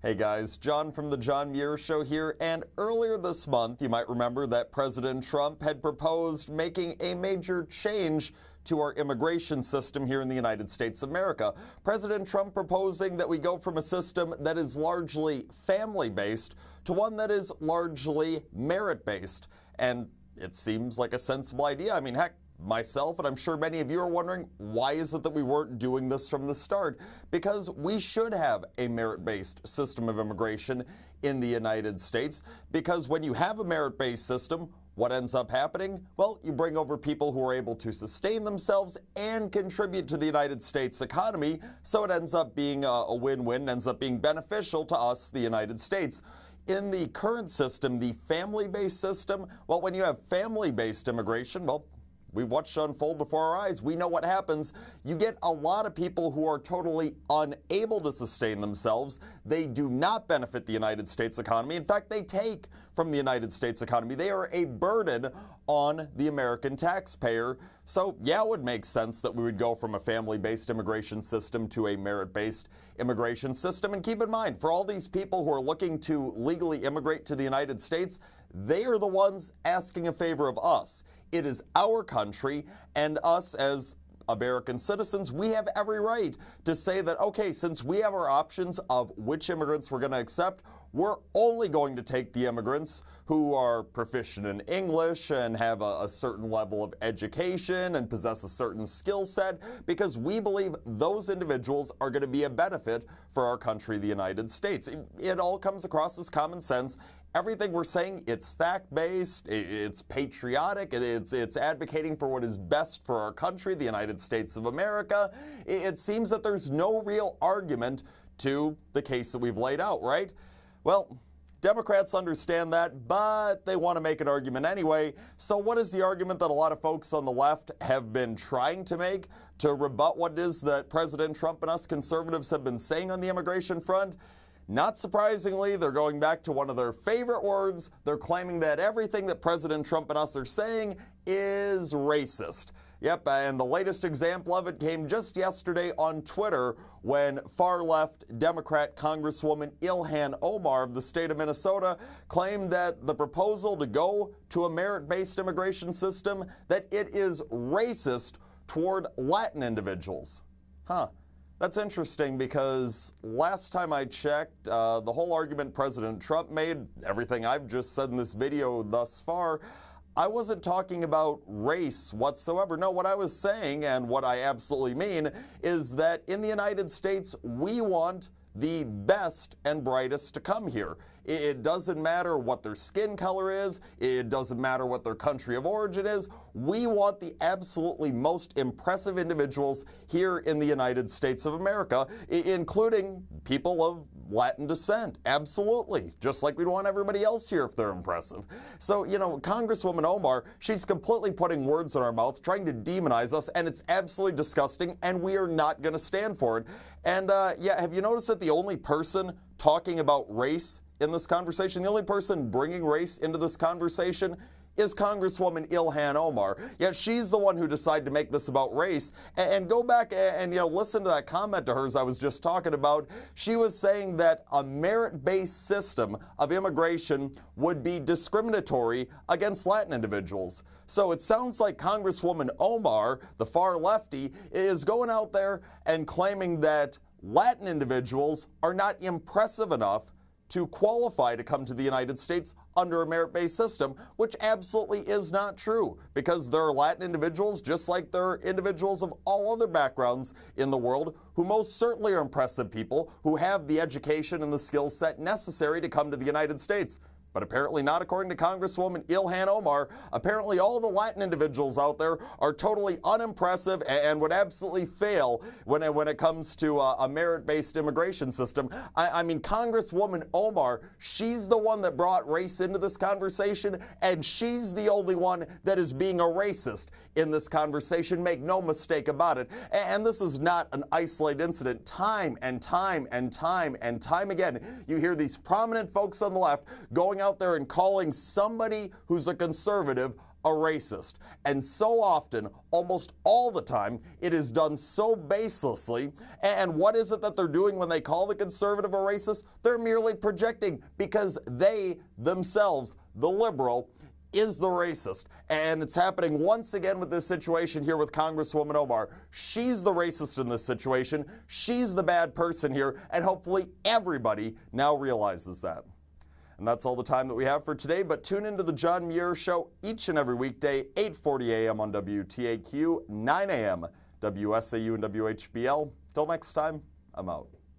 Hey guys, John from the John Muir Show here, and earlier this month you might remember that President Trump had proposed making a major change to our immigration system here in the United States of America. President Trump proposing that we go from a system that is largely family-based to one that is largely merit-based. And it seems like a sensible idea. I mean, heck, myself, and I'm sure many of you are wondering, why is it that we weren't doing this from the start? Because we should have a merit-based system of immigration in the United States, because when you have a merit-based system, what ends up happening? Well, you bring over people who are able to sustain themselves and contribute to the United States economy, so it ends up being a win-win, ends up being beneficial to us, the United States. In the current system, the family-based system, well, when you have family-based immigration, well, we've watched it unfold before our eyes. We know what happens. You get a lot of people who are totally unable to sustain themselves. They do not benefit the United States economy. In fact, they take from the United States economy. They are a burden on the American taxpayer. So yeah, it would make sense that we would go from a family-based immigration system to a merit-based immigration system. And keep in mind, for all these people who are looking to legally immigrate to the United States, they are the ones asking a favor of us. It is our country, and us as American citizens, we have every right to say that, okay, since we have our options of which immigrants we're going to accept, we're only going to take the immigrants who are proficient in English and have a certain level of education and possess a certain skill set, because we believe those individuals are going to be a benefit for our country, the United States. It all comes across as common sense. Everything we're saying, it's fact-based, it's patriotic, it's advocating for what is best for our country, the United States of America. It seems that there's no real argument to the case that we've laid out, right? Well, Democrats understand that, but they want to make an argument anyway. So what is the argument that a lot of folks on the left have been trying to make to rebut what it is that President Trump and us conservatives have been saying on the immigration front? Not surprisingly, they're going back to one of their favorite words. They're claiming that everything that President Trump and us are saying is racist. Yep, and the latest example of it came just yesterday on Twitter when far-left Democrat Congresswoman Ilhan Omar of the state of Minnesota claimed that the proposal to go to a merit-based immigration system, that it is racist toward Latin individuals. That's interesting, because last time I checked, the whole argument President Trump made, everything I've just said in this video thus far, I wasn't talking about race whatsoever. No, what I was saying, and what I absolutely mean, is that in the United States, we want the best and brightest to come here. It doesn't matter what their skin color is. It doesn't matter what their country of origin is. We want the absolutely most impressive individuals here in the United States of America, including people of Latin descent. Absolutely. Just like we'd want everybody else here if they're impressive. So, you know, Congresswoman Omar, she's completely putting words in our mouth, trying to demonize us, and it's absolutely disgusting, and we are not going to stand for it. And yeah, have you noticed that the only person talking about race in this conversation, the only person bringing race into this conversation, is Congresswoman Ilhan Omar? Yet she's the one who decided to make this about race. And go back and listen to that comment to hers I was just talking about. She was saying that a merit-based system of immigration would be discriminatory against Latin individuals. So it sounds like Congresswoman Omar, the far lefty, is going out there and claiming that Latin individuals are not impressive enough to qualify to come to the United States under a merit-based system, which absolutely is not true, because there are Latin individuals, just like there are individuals of all other backgrounds in the world, who most certainly are impressive people, who have the education and the skill set necessary to come to the United States. But apparently not according to Congresswoman Ilhan Omar. Apparently all the Latin individuals out there are totally unimpressive and would absolutely fail when it comes to a merit-based immigration system. I mean, Congresswoman Omar, she's the one that brought race into this conversation, and she's the only one that is being a racist in this conversation. Make no mistake about it. And this is not an isolated incident. Time and time and time and time again, you hear these prominent folks on the left going out there and calling somebody who's a conservative a racist. And so often, almost all the time, it is done so baselessly. And what is it that they're doing when they call the conservative a racist? They're merely projecting because they themselves, the liberal, is the racist. And it's happening once again with this situation here with Congresswoman Omar. She's the racist in this situation. She's the bad person here. And hopefully everybody now realizes that. And that's all the time that we have for today, but tune into the John Muir Show each and every weekday, 8:40 a.m. on WTAQ, 9 a.m. WSAU and WHBL. Till next time, I'm out.